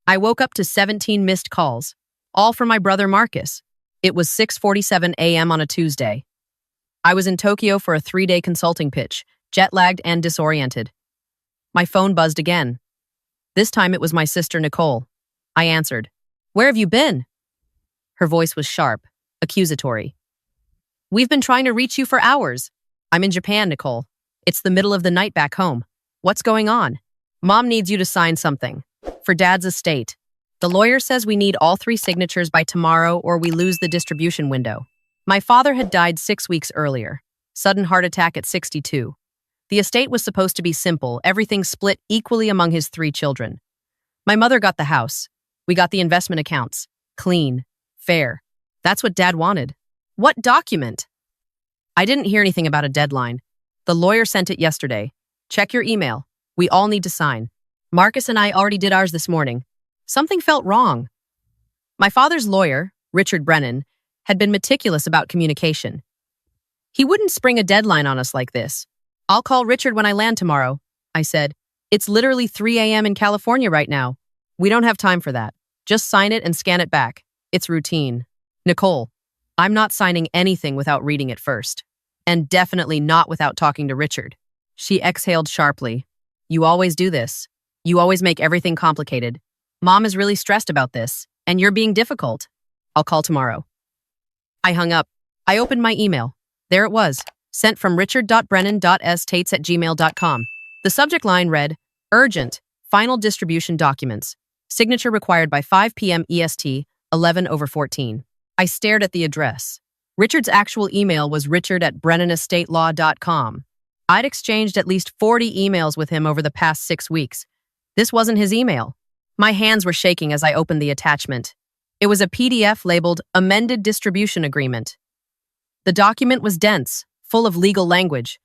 I woke up to 17 missed calls, all from my brother Marcus. It was 6:47 a.m. on a Tuesday. I was in Tokyo for a 3-day consulting pitch, jet-lagged and disoriented. My phone buzzed again. This time it was my sister Nicole. I answered. "Where have you been?" Her voice was sharp, accusatory. "We've been trying to reach you for hours." "I'm in Japan, Nicole. It's the middle of the night back home. What's going on?" "Mom needs you to sign something. For Dad's estate. The lawyer says we need all 3 signatures by tomorrow or we lose the distribution window." My father had died 6 weeks earlier. Sudden heart attack at 62. The estate was supposed to be simple, everything split equally among his 3 children. My mother got the house. We got the investment accounts. Clean. Fair. That's what Dad wanted. What document? I didn't hear anything about a deadline. The lawyer sent it yesterday. Check your email. We all need to sign. Marcus and I already did ours this morning. Something felt wrong. My father's lawyer, Richard Brennan, had been meticulous about communication. He wouldn't spring a deadline on us like this. "I'll call Richard when I land tomorrow," I said. "It's literally 3 a.m. in California right now. We don't have time for that. Just sign it and scan it back. It's routine." "Nicole, I'm not signing anything without reading it first. And definitely not without talking to Richard." She exhaled sharply. "You always do this. You always make everything complicated. Mom is really stressed about this, and you're being difficult. I'll call tomorrow." I hung up. I opened my email. There it was, sent from richard.brennan.states@gmail.com. The subject line read, "Urgent, final distribution documents. Signature required by 5 p.m. EST, 11/14. I stared at the address. Richard's actual email was richard@brennanestatelaw.com. I'd exchanged at least 40 emails with him over the past 6 weeks. This wasn't his email. My hands were shaking as I opened the attachment. It was a PDF labeled Amended Distribution Agreement. The document was dense, full of legal language.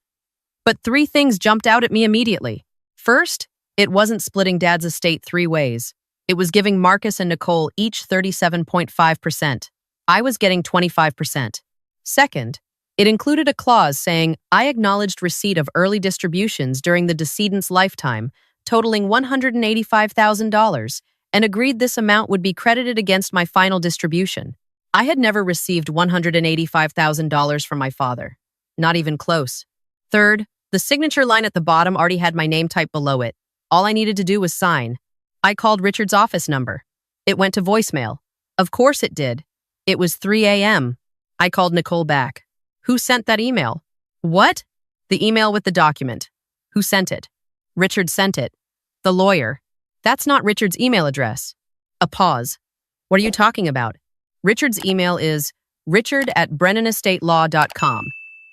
But 3 things jumped out at me immediately. First, it wasn't splitting Dad's estate 3 ways. It was giving Marcus and Nicole each 37.5%. I was getting 25%. Second, it included a clause saying I acknowledged receipt of early distributions during the decedent's lifetime, totaling $185,000, and agreed this amount would be credited against my final distribution. I had never received $185,000 from my father. Not even close. Third, the signature line at the bottom already had my name typed below it. All I needed to do was sign. I called Richard's office number. It went to voicemail. Of course it did. It was 3 a.m. I called Nicole back. "Who sent that email?" "What?" "The email with the document." "Who sent it?" "Richard sent it." "The lawyer." "That's not Richard's email address." A pause. "What are you talking about?" "Richard's email is richard@brennanestatelaw.com.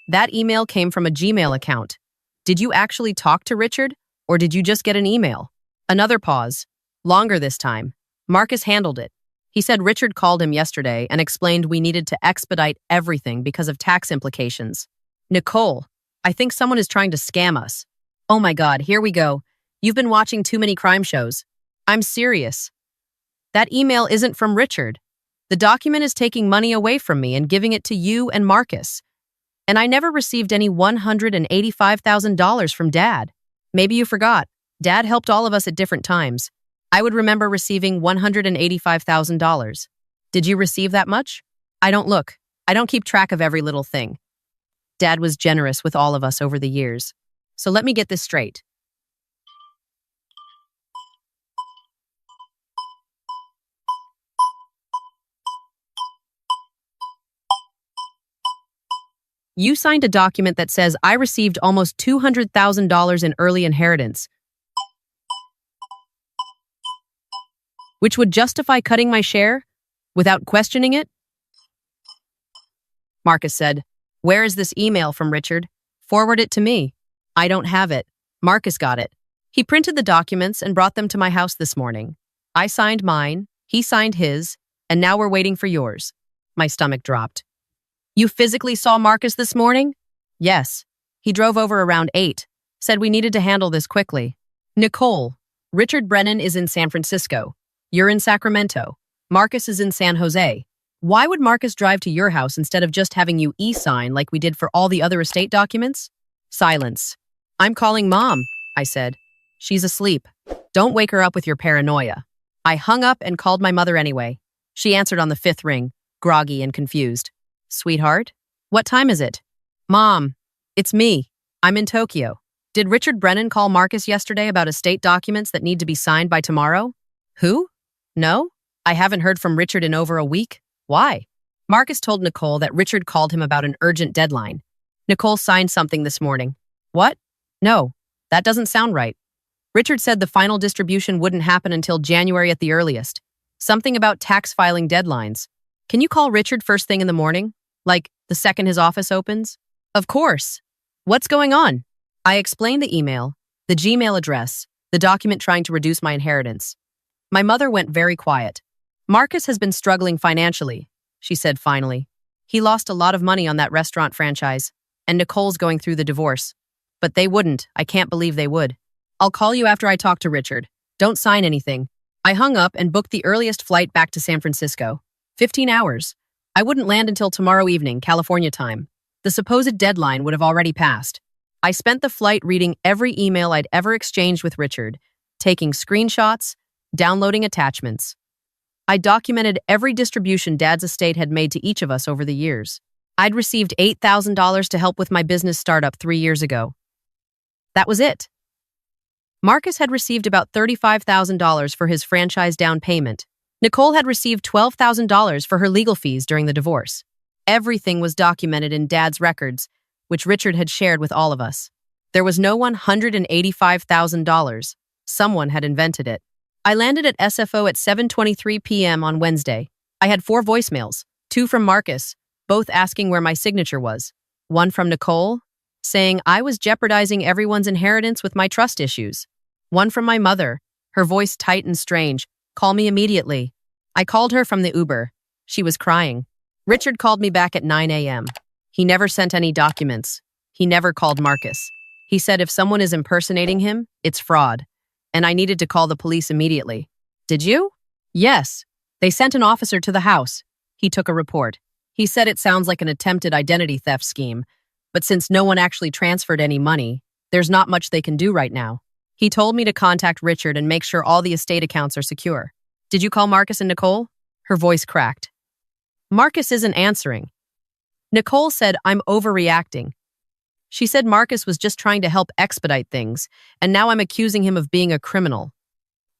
That email came from a Gmail account. Did you actually talk to Richard, or did you just get an email?" Another pause. Longer this time. Marcus handled it. He said Richard called him yesterday and explained we needed to expedite everything because of tax implications. "Nicole, I think someone is trying to scam us." "Oh my God, here we go. You've been watching too many crime shows." "I'm serious. That email isn't from Richard. The document is taking money away from me and giving it to you and Marcus. And I never received any $185,000 from Dad. Maybe you forgot. Dad helped all of us at different times. I would remember receiving $185,000. Did you receive that much?" "I don't look. I don't keep track of every little thing." Dad was generous with all of us over the years. So let me get this straight. You signed a document that says I received almost $200,000 in early inheritance, which would justify cutting my share without questioning it? Marcus said, "Where is this email from Richard? Forward it to me." "I don't have it. Marcus got it. He printed the documents and brought them to my house this morning. I signed mine, he signed his, and now we're waiting for yours." My stomach dropped. "You physically saw Marcus this morning?" "Yes. He drove over around 8, said we needed to handle this quickly." "Nicole, Richard Brennan is in San Francisco. You're in Sacramento. Marcus is in San Jose. Why would Marcus drive to your house instead of just having you e-sign like we did for all the other estate documents?" Silence. "I'm calling Mom," I said. "She's asleep. Don't wake her up with your paranoia." I hung up and called my mother anyway. She answered on the fifth ring, groggy and confused. Sweetheart? What time is it? Mom, it's me. I'm in Tokyo. Did Richard Brennan call Marcus yesterday about estate documents that need to be signed by tomorrow? Who? No? I haven't heard from Richard in over a week. Why? Marcus told Nicole that Richard called him about an urgent deadline. Nicole signed something this morning. What? No, that doesn't sound right. Richard said the final distribution wouldn't happen until January at the earliest. Something about tax filing deadlines. Can you call Richard first thing in the morning? Like, the second his office opens? Of course. What's going on? I explained the email, the Gmail address, the document trying to reduce my inheritance. My mother went very quiet. Marcus has been struggling financially, she said finally. He lost a lot of money on that restaurant franchise, and Nicole's going through the divorce. But they wouldn't. I can't believe they would. I'll call you after I talk to Richard. Don't sign anything. I hung up and booked the earliest flight back to San Francisco. 15 hours. I wouldn't land until tomorrow evening, California time. The supposed deadline would have already passed. I spent the flight reading every email I'd ever exchanged with Richard, taking screenshots, downloading attachments. I documented every distribution Dad's estate had made to each of us over the years. I'd received $8,000 to help with my business startup 3 years ago. That was it. Marcus had received about $35,000 for his franchise down payment. Nicole had received $12,000 for her legal fees during the divorce. Everything was documented in Dad's records, which Richard had shared with all of us. There was no $185,000. Someone had invented it. I landed at SFO at 7:23 p.m. on Wednesday. I had 4 voicemails, 2 from Marcus, both asking where my signature was. One from Nicole, saying I was jeopardizing everyone's inheritance with my trust issues. One from my mother, her voice tight and strange. Call me immediately. I called her from the Uber. She was crying. Richard called me back at 9 a.m. He never sent any documents. He never called Marcus. He said if someone is impersonating him, it's fraud. And I needed to call the police immediately. Did you? Yes. They sent an officer to the house. He took a report. He said it sounds like an attempted identity theft scheme, but since no one actually transferred any money, there's not much they can do right now. He told me to contact Richard and make sure all the estate accounts are secure. Did you call Marcus and Nicole? Her voice cracked. Marcus isn't answering. Nicole said I'm overreacting. She said Marcus was just trying to help expedite things, and now I'm accusing him of being a criminal.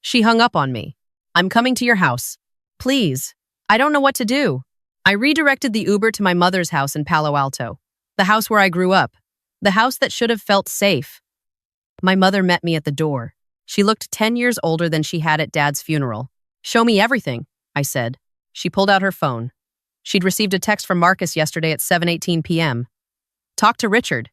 She hung up on me. I'm coming to your house. Please. I don't know what to do. I redirected the Uber to my mother's house in Palo Alto, the house where I grew up, the house that should have felt safe. My mother met me at the door. She looked 10 years older than she had at Dad's funeral. Show me everything, I said. She pulled out her phone. She'd received a text from Marcus yesterday at 7:18 p.m. Talk to Richard.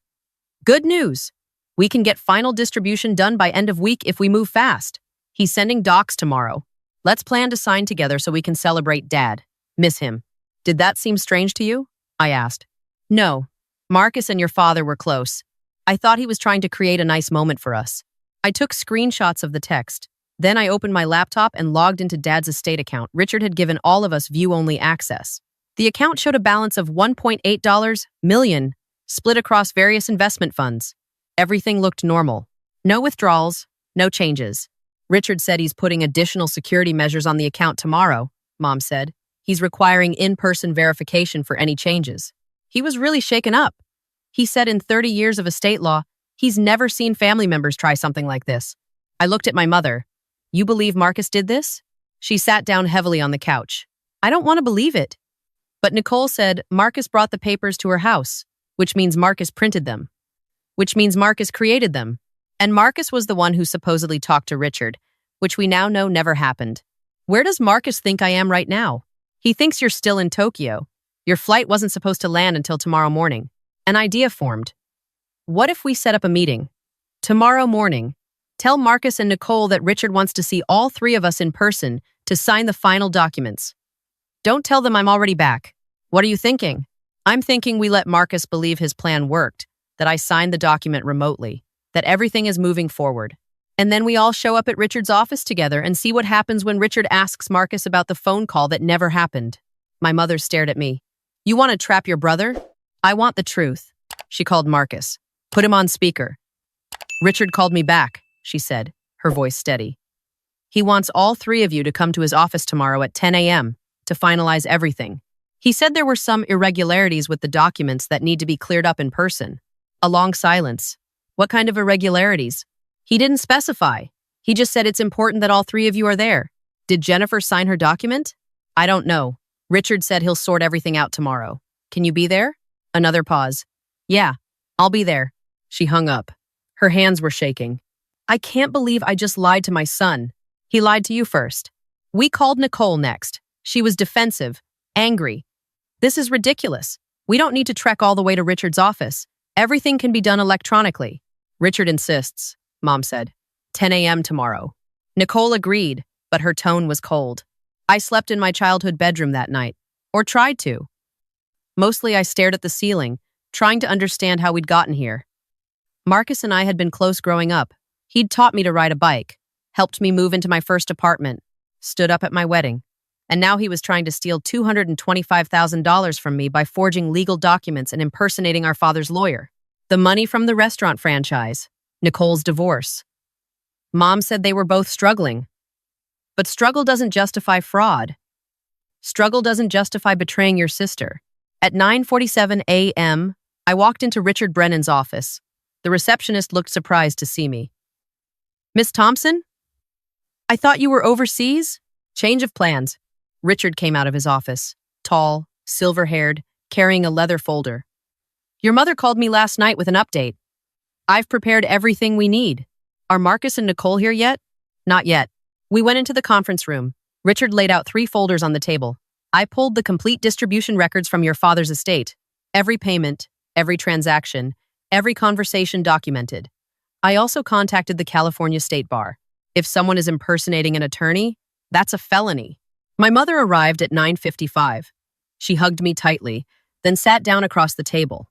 Good news. We can get final distribution done by end of week if we move fast. He's sending docs tomorrow. Let's plan to sign together so we can celebrate Dad. Miss him. Did that seem strange to you? I asked. No. Marcus and your father were close. I thought he was trying to create a nice moment for us. I took screenshots of the text. Then I opened my laptop and logged into Dad's estate account. Richard had given all of us view-only access. The account showed a balance of $1.8 million, split across various investment funds. Everything looked normal. No withdrawals, no changes. Richard said he's putting additional security measures on the account tomorrow, Mom said. He's requiring in-person verification for any changes. He was really shaken up. He said in 30 years of estate law, he's never seen family members try something like this. I looked at my mother. You believe Marcus did this? She sat down heavily on the couch. I don't want to believe it. But Nicole said Marcus brought the papers to her house, which means Marcus printed them, which means Marcus created them. And Marcus was the one who supposedly talked to Richard, which we now know never happened. Where does Marcus think I am right now? He thinks you're still in Tokyo. Your flight wasn't supposed to land until tomorrow morning. An idea formed. What if we set up a meeting? Tomorrow morning. Tell Marcus and Nicole that Richard wants to see all 3 of us in person to sign the final documents. Don't tell them I'm already back. What are you thinking? I'm thinking we let Marcus believe his plan worked, that I signed the document remotely, that everything is moving forward. And then we all show up at Richard's office together and see what happens when Richard asks Marcus about the phone call that never happened. My mother stared at me. You want to trap your brother? I want the truth. She called Marcus. Put him on speaker. Richard called me back, she said, her voice steady. He wants all three of you to come to his office tomorrow at 10 a.m. to finalize everything. He said there were some irregularities with the documents that need to be cleared up in person. A long silence. What kind of irregularities? He didn't specify. He just said it's important that all three of you are there. Did Jennifer sign her document? I don't know. Richard said he'll sort everything out tomorrow. Can you be there? Another pause. Yeah, I'll be there. She hung up. Her hands were shaking. I can't believe I just lied to my son. He lied to you first. We called Nicole next. She was defensive, angry. This is ridiculous. We don't need to trek all the way to Richard's office. Everything can be done electronically. Richard insists, Mom said. 10 a.m. tomorrow. Nicole agreed, but her tone was cold. I slept in my childhood bedroom that night, or tried to. Mostly I stared at the ceiling, trying to understand how we'd gotten here. Marcus and I had been close growing up. He'd taught me to ride a bike, helped me move into my first apartment, stood up at my wedding. And now he was trying to steal $225,000 from me by forging legal documents and impersonating our father's lawyer. The money from the restaurant franchise, Nicole's divorce. Mom said they were both struggling. But struggle doesn't justify fraud. Struggle doesn't justify betraying your sister. At 9:47 a.m., I walked into Richard Brennan's office. The receptionist looked surprised to see me. Miss Thompson? I thought you were overseas? Change of plans. Richard came out of his office, tall, silver-haired, carrying a leather folder. Your mother called me last night with an update. I've prepared everything we need. Are Marcus and Nicole here yet? Not yet. We went into the conference room. Richard laid out 3 folders on the table. I pulled the complete distribution records from your father's estate. Every payment, every transaction, every conversation documented. I also contacted the California State Bar. If someone is impersonating an attorney, that's a felony. My mother arrived at 9:55. She hugged me tightly, then sat down across the table.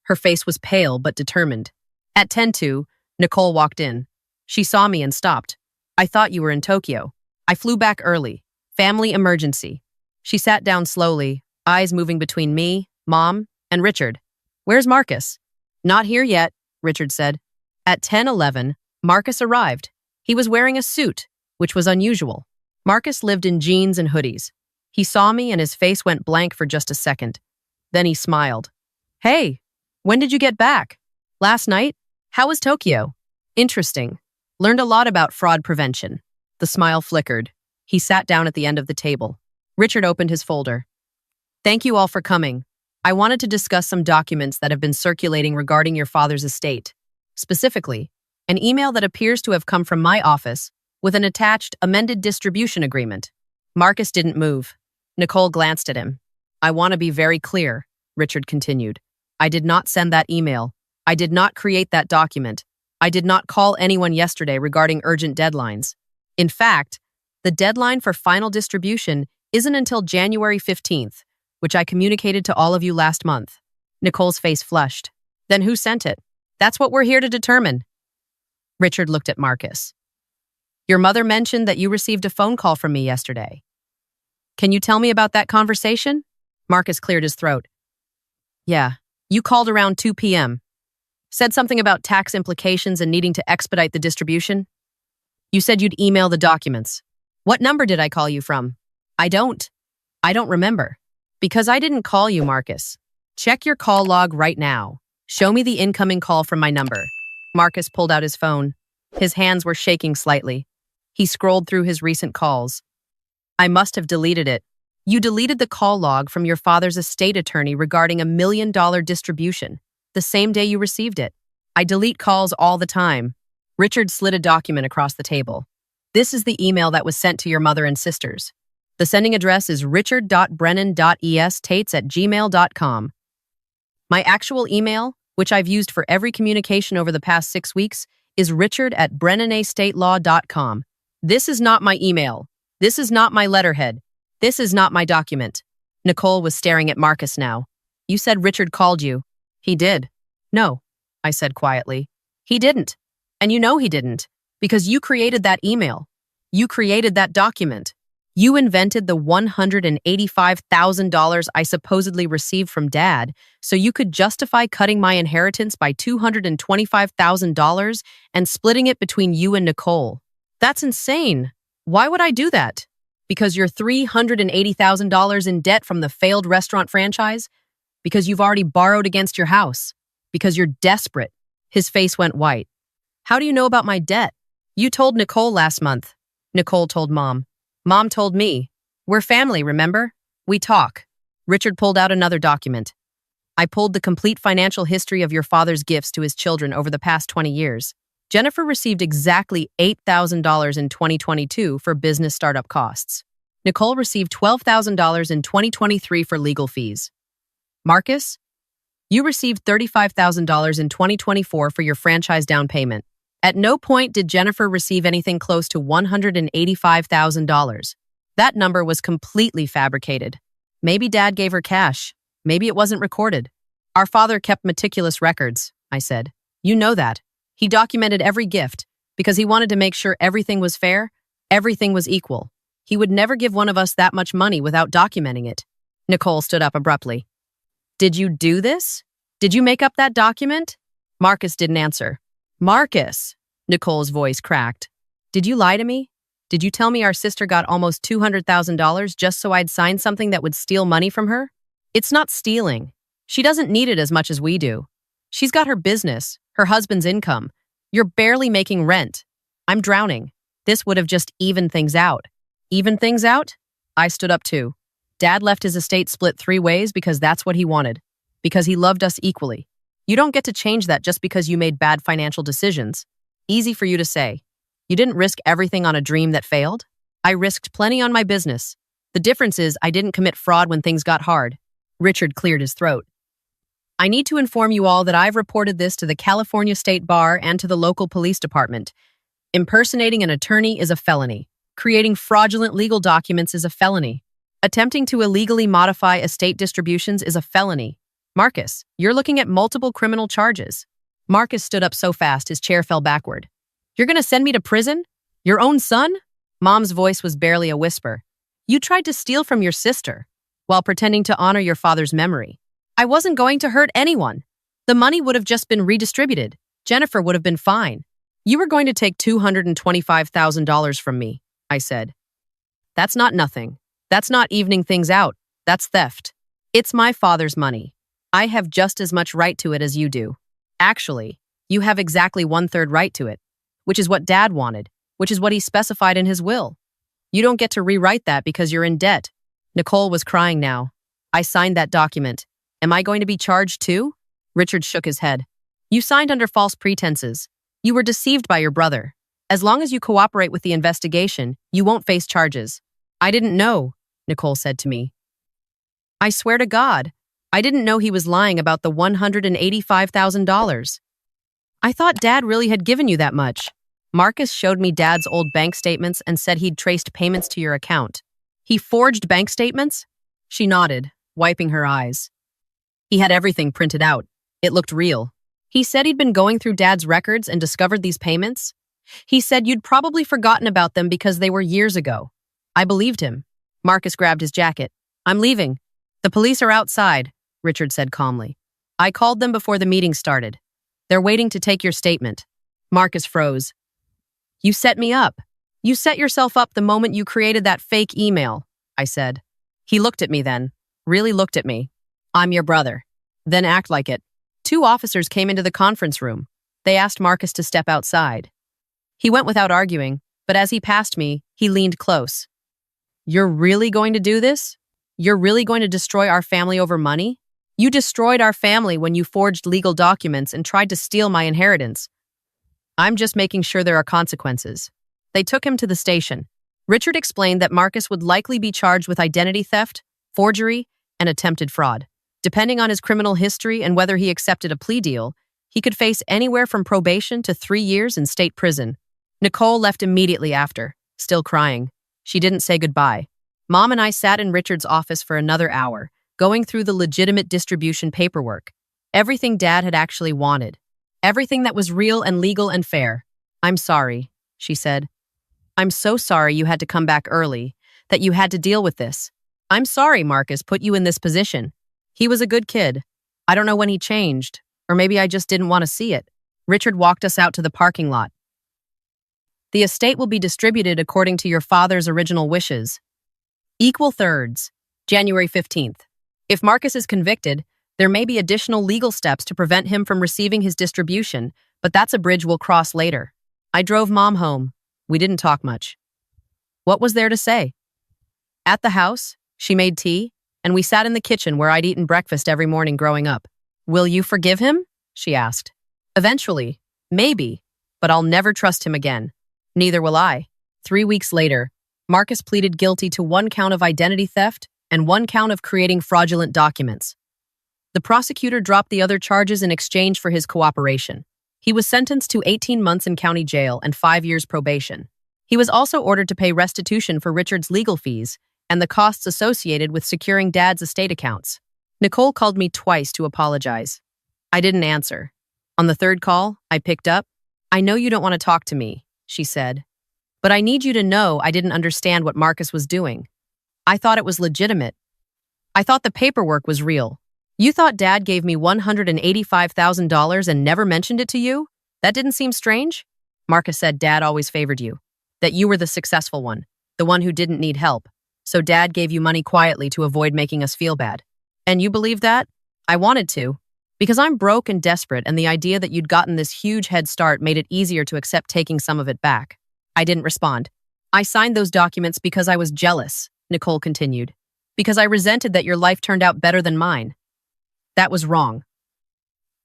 Her face was pale but determined. At 10:02, Nicole walked in. She saw me and stopped. I thought you were in Tokyo. I flew back early. Family emergency. She sat down slowly, eyes moving between me, Mom, and Richard. Where's Marcus? Not here yet, Richard said. At 10:11, Marcus arrived. He was wearing a suit, which was unusual. Marcus lived in jeans and hoodies. He saw me and his face went blank for just a second. Then he smiled. Hey, when did you get back? Last night? How was Tokyo? Interesting. Learned a lot about fraud prevention. The smile flickered. He sat down at the end of the table. Richard opened his folder. Thank you all for coming. I wanted to discuss some documents that have been circulating regarding your father's estate. Specifically, an email that appears to have come from my office with an attached amended distribution agreement. Marcus didn't move. Nicole glanced at him. I want to be very clear, Richard continued. I did not send that email. I did not create that document. I did not call anyone yesterday regarding urgent deadlines. In fact, the deadline for final distribution isn't until January 15th, which I communicated to all of you last month. Nicole's face flushed. Then who sent it? That's what we're here to determine. Richard looked at Marcus. Your mother mentioned that you received a phone call from me yesterday. Can you tell me about that conversation? Marcus cleared his throat. Yeah, you called around 2 p.m. Said something about tax implications and needing to expedite the distribution. You said you'd email the documents. What number did I call you from? I don't remember. Because I didn't call you, Marcus. Check your call log right now. Show me the incoming call from my number. Marcus pulled out his phone. His hands were shaking slightly. He scrolled through his recent calls. I must have deleted it. You deleted the call log from your father's estate attorney regarding $1 million distribution, the same day you received it. I delete calls all the time. Richard slid a document across the table. This is the email that was sent to your mother and sisters. The sending address is richard.brennan.estates@gmail.com. My actual email, which I've used for every communication over the past 6 weeks, is richard@brennanastatelaw.com. This is not my email. This is not my letterhead. This is not my document. Nicole was staring at Marcus now. You said Richard called you. He did. No, I said quietly. He didn't. And you know he didn't, because you created that email. You created that document. You invented the $185,000 I supposedly received from Dad so you could justify cutting my inheritance by $225,000 and splitting it between you and Nicole. That's insane. Why would I do that? Because you're $380,000 in debt from the failed restaurant franchise? Because you've already borrowed against your house? Because you're desperate? His face went white. How do you know about my debt? You told Nicole last month. Nicole told Mom. Mom told me. We're family, remember? We talk. Richard pulled out another document. I pulled the complete financial history of your father's gifts to his children over the past 20 years. Jennifer received exactly $8,000 in 2022 for business startup costs. Nicole received $12,000 in 2023 for legal fees. Marcus, you received $35,000 in 2024 for your franchise down payment. At no point did Jennifer receive anything close to $185,000. That number was completely fabricated. Maybe Dad gave her cash. Maybe it wasn't recorded. Our father kept meticulous records, I said. You know that. He documented every gift because he wanted to make sure everything was fair, everything was equal. He would never give one of us that much money without documenting it. Nicole stood up abruptly. Did you do this? Did you make up that document? Marcus didn't answer. Marcus, Nicole's voice cracked. Did you lie to me? Did you tell me our sister got almost $200,000 just so I'd sign something that would steal money from her? It's not stealing. She doesn't need it as much as we do. She's got her business, her husband's income. You're barely making rent. I'm drowning. This would have just evened things out. Even things out? I stood up too. Dad left his estate split 3 ways because that's what he wanted. Because he loved us equally. You don't get to change that just because you made bad financial decisions. Easy for you to say. You didn't risk everything on a dream that failed? I risked plenty on my business. The difference is I didn't commit fraud when things got hard. Richard cleared his throat. I need to inform you all that I've reported this to the California State Bar and to the local police department. Impersonating an attorney is a felony. Creating fraudulent legal documents is a felony. Attempting to illegally modify estate distributions is a felony. Marcus, you're looking at multiple criminal charges. Marcus stood up so fast his chair fell backward. You're going to send me to prison? Your own son? Mom's voice was barely a whisper. You tried to steal from your sister while pretending to honor your father's memory. I wasn't going to hurt anyone. The money would have just been redistributed. Jennifer would have been fine. You were going to take $225,000 from me, I said. That's not nothing. That's not evening things out. That's theft. It's my father's money. I have just as much right to it as you do. Actually, you have exactly 1/3 right to it, which is what Dad wanted, which is what he specified in his will. You don't get to rewrite that because you're in debt. Nicole was crying now. I signed that document. Am I going to be charged too? Richard shook his head. You signed under false pretenses. You were deceived by your brother. As long as you cooperate with the investigation, you won't face charges. I didn't know, Nicole said to me. I swear to God, I didn't know he was lying about the $185,000. I thought Dad really had given you that much. Marcus showed me Dad's old bank statements and said he'd traced payments to your account. He forged bank statements? She nodded, wiping her eyes. He had everything printed out. It looked real. He said he'd been going through Dad's records and discovered these payments. He said you'd probably forgotten about them because they were years ago. I believed him. Marcus grabbed his jacket. I'm leaving. The police are outside, Richard said calmly. I called them before the meeting started. They're waiting to take your statement. Marcus froze. You set me up. You set yourself up the moment you created that fake email, I said. He looked at me then, really looked at me. I'm your brother. Then act like it. 2 officers came into the conference room. They asked Marcus to step outside. He went without arguing, but as he passed me, he leaned close. You're really going to do this? You're really going to destroy our family over money? You destroyed our family when you forged legal documents and tried to steal my inheritance. I'm just making sure there are consequences. They took him to the station. Richard explained that Marcus would likely be charged with identity theft, forgery, and attempted fraud. Depending on his criminal history and whether he accepted a plea deal, he could face anywhere from probation to 3 years in state prison. Nicole left immediately after, still crying. She didn't say goodbye. Mom and I sat in Richard's office for another hour, going through the legitimate distribution paperwork. Everything Dad had actually wanted. Everything that was real and legal and fair. I'm sorry, she said. I'm so sorry you had to come back early, that you had to deal with this. I'm sorry Marcus put you in this position. He was a good kid. I don't know when he changed, or maybe I just didn't want to see it. Richard walked us out to the parking lot. The estate will be distributed according to your father's original wishes. Equal thirds. January 15th. If Marcus is convicted, there may be additional legal steps to prevent him from receiving his distribution, but that's a bridge we'll cross later. I drove Mom home. We didn't talk much. What was there to say? At the house, she made tea, and we sat in the kitchen where I'd eaten breakfast every morning growing up. Will you forgive him? She asked. Eventually. Maybe. But I'll never trust him again. Neither will I. 3 weeks later, Marcus pleaded guilty to 1 count of identity theft and 1 count of creating fraudulent documents. The prosecutor dropped the other charges in exchange for his cooperation. He was sentenced to 18 months in county jail and 5 years probation. He was also ordered to pay restitution for Richard's legal fees and the costs associated with securing Dad's estate accounts. Nicole called me twice to apologize. I didn't answer. On the 3rd call, I picked up. I know you don't want to talk to me, she said. But I need you to know I didn't understand what Marcus was doing. I thought it was legitimate. I thought the paperwork was real. You thought Dad gave me $185,000 and never mentioned it to you? That didn't seem strange? Marcus said Dad always favored you. That you were the successful one, the one who didn't need help. So Dad gave you money quietly to avoid making us feel bad. And you believed that? I wanted to. Because I'm broke and desperate, and the idea that you'd gotten this huge head start made it easier to accept taking some of it back. I didn't respond. I signed those documents because I was jealous, Nicole continued. Because I resented that your life turned out better than mine. That was wrong.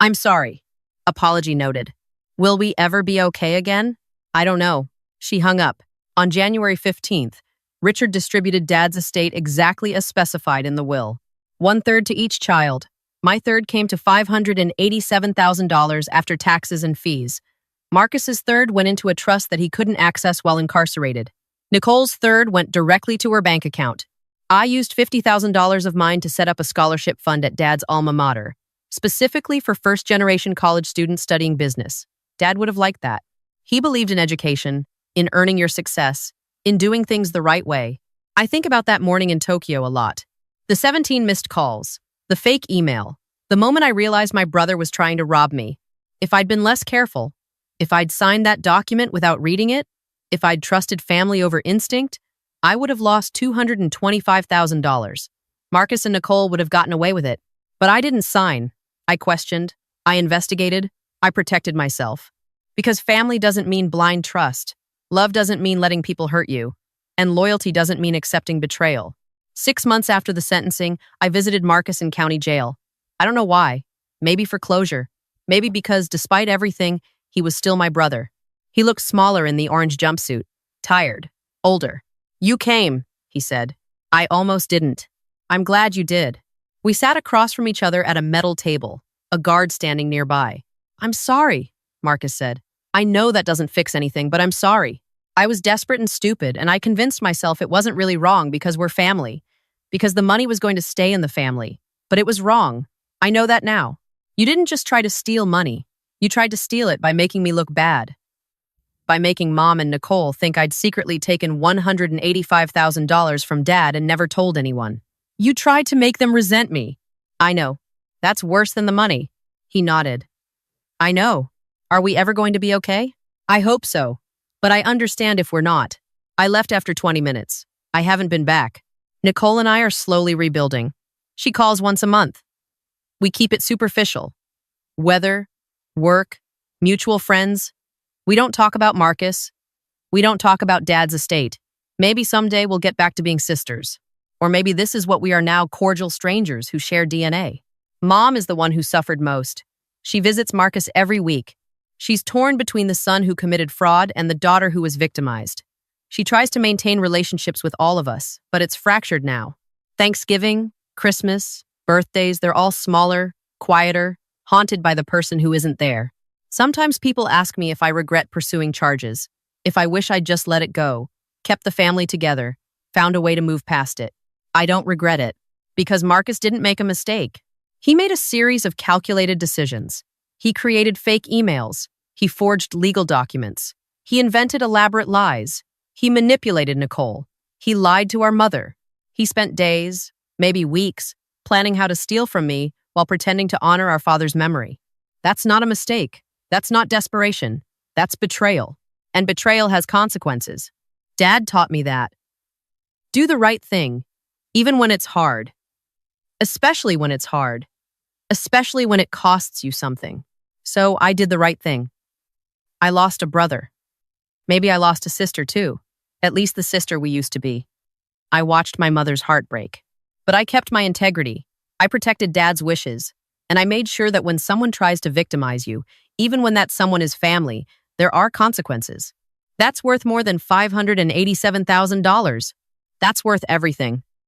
I'm sorry. Apology noted. Will we ever be okay again? I don't know. She hung up. On January 15th, Richard distributed Dad's estate exactly as specified in the will. 1/3 to each child. My third came to $587,000 after taxes and fees. Marcus's third went into a trust that he couldn't access while incarcerated. Nicole's third went directly to her bank account. I used $50,000 of mine to set up a scholarship fund at Dad's alma mater, specifically for first-generation college students studying business. Dad would have liked that. He believed in education, in earning your success, in doing things the right way. I think about that morning in Tokyo a lot. The 17 missed calls, the fake email, the moment I realized my brother was trying to rob me. If I'd been less careful, if I'd signed that document without reading it, if I'd trusted family over instinct, I would have lost $225,000. Marcus and Nicole would have gotten away with it. But I didn't sign. I questioned. I investigated. I protected myself. Because family doesn't mean blind trust. Love doesn't mean letting people hurt you. And loyalty doesn't mean accepting betrayal. 6 months after the sentencing, I visited Marcus in county jail. I don't know why. Maybe for closure. Maybe because, despite everything, he was still my brother. He looked smaller in the orange jumpsuit. Tired. Older. You came, he said. I almost didn't. I'm glad you did. We sat across from each other at a metal table, a guard standing nearby. I'm sorry, Marcus said. I know that doesn't fix anything, but I'm sorry. I was desperate and stupid, and I convinced myself it wasn't really wrong because we're family, because the money was going to stay in the family. But it was wrong. I know that now. You didn't just try to steal money. You tried to steal it by making me look bad. By making Mom and Nicole think I'd secretly taken $185,000 from Dad and never told anyone. You tried to make them resent me. I know. That's worse than the money. He nodded. I know. Are we ever going to be okay? I hope so. But I understand if we're not. I left after 20 minutes. I haven't been back. Nicole and I are slowly rebuilding. She calls once a month. We keep it superficial. Weather, work, mutual friends. We don't talk about Marcus. We don't talk about Dad's estate. Maybe someday we'll get back to being sisters. Or maybe this is what we are now, cordial strangers who share DNA. Mom is the one who suffered most. She visits Marcus every week. She's torn between the son who committed fraud and the daughter who was victimized. She tries to maintain relationships with all of us, but it's fractured now. Thanksgiving, Christmas, birthdays, they're all smaller, quieter, haunted by the person who isn't there. Sometimes people ask me if I regret pursuing charges, if I wish I'd just let it go, kept the family together, found a way to move past it. I don't regret it, because Marcus didn't make a mistake. He made a series of calculated decisions. He created fake emails. He forged legal documents. He invented elaborate lies. He manipulated Nicole. He lied to our mother. He spent days, maybe weeks, planning how to steal from me while pretending to honor our father's memory. That's not a mistake. That's not desperation. That's betrayal. And betrayal has consequences. Dad taught me that. Do the right thing, even when it's hard. Especially when it's hard. Especially when it costs you something. So I did the right thing. I lost a brother. Maybe I lost a sister too. At least the sister we used to be. I watched my mother's heart break. But I kept my integrity. I protected Dad's wishes. And I made sure that when someone tries to victimize you, even when that someone is family, there are consequences. That's worth more than $587,000. That's worth everything.